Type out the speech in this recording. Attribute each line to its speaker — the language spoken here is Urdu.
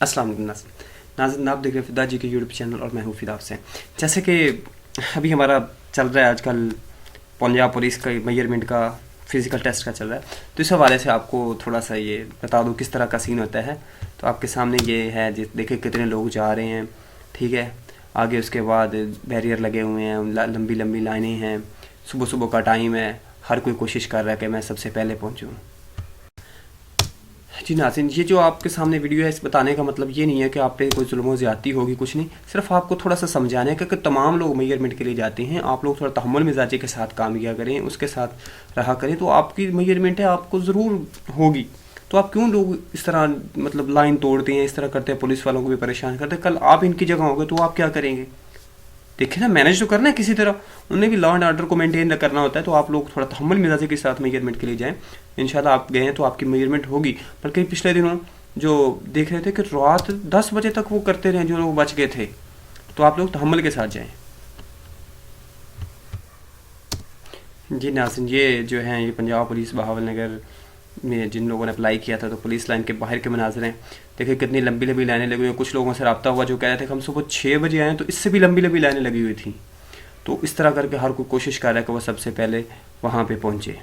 Speaker 1: السلام علیکم ناظرین، آپ دیکھ رہے ہیں فدا جی کے یوٹیوب چینل اور میں ہوں فدا سے. جیسے کہ ابھی ہمارا چل رہا ہے آج کل پنجاب پولیس کا میئرمنٹ کا فزیکل ٹیسٹ کا چل رہا ہے، تو اس حوالے سے آپ کو تھوڑا سا یہ بتا دوں کس طرح کا سین ہوتا ہے. تو آپ کے سامنے یہ ہے، دیکھیں کتنے لوگ جا رہے ہیں. ٹھیک ہے، آگے اس کے بعد بیریئر لگے ہوئے ہیں، لمبی لمبی لائنیں ہیں، صبح صبح کا ٹائم ہے، ہر کوئی کوشش کر رہا ہے کہ میں سب سے پہلے پہنچوں. جی ناظرین، یہ جو آپ کے سامنے ویڈیو ہے، اس بتانے کا مطلب یہ نہیں ہے کہ آپ پہ کوئی ظلم و زیادتی ہوگی، کچھ نہیں. صرف آپ کو تھوڑا سا سمجھانا ہے کہ تمام لوگ میئرمنٹ کے لیے جاتے ہیں، آپ لوگ تھوڑا تحمل مزاجی کے ساتھ کام کیا کریں، اس کے ساتھ رہا کریں، تو آپ کی میئرمنٹ ہے آپ کو ضرور ہوگی. تو آپ کیوں لوگ اس طرح مطلب لائن توڑتے ہیں، اس طرح کرتے ہیں، پولیس والوں کو بھی پریشان کرتے ہیں؟ کل آپ ان کی جگہ ہوں گے تو آپ کیا کریں گے؟ دیکھیں نا، مینیج تو کرنا ہے کسی طرح، انہیں بھی لا اینڈ آرڈر کو مینٹین کرنا ہوتا ہے. تو آپ لوگ تھوڑا تحمل مزاجی کے ساتھ میئرمنٹ کے لیے جائیں. انشاءاللہ آپ گئے ہیں تو آپ کی میئرمنٹ ہوگی. بلکہ پچھلے دنوں جو دیکھ رہے تھے کہ رات 10 بجے تک وہ کرتے رہے جو لوگ بچ گئے تھے. تو آپ لوگ تحمل کے ساتھ جائیں. جی ناظرین، یہ جو ہیں یہ پنجاب پولیس بہاول نگر میں جن لوگوں نے اپلائی کیا تھا، تو پولیس لائن کے باہر کے مناظر ہیں. دیکھیں کتنی لمبی لمبی لائنیں لگی ہوئی ہیں. کچھ لوگوں سے رابطہ ہوا جو کہہ رہے تھے کہ ہم صبح 6 بجے آئے ہیں، تو اس سے بھی لمبی لمبی لائنیں لگی ہوئی تھیں. تو اس طرح کر کے ہر کوئی کوشش کر رہا ہے کہ وہ سب سے پہلے وہاں پہ پہنچے.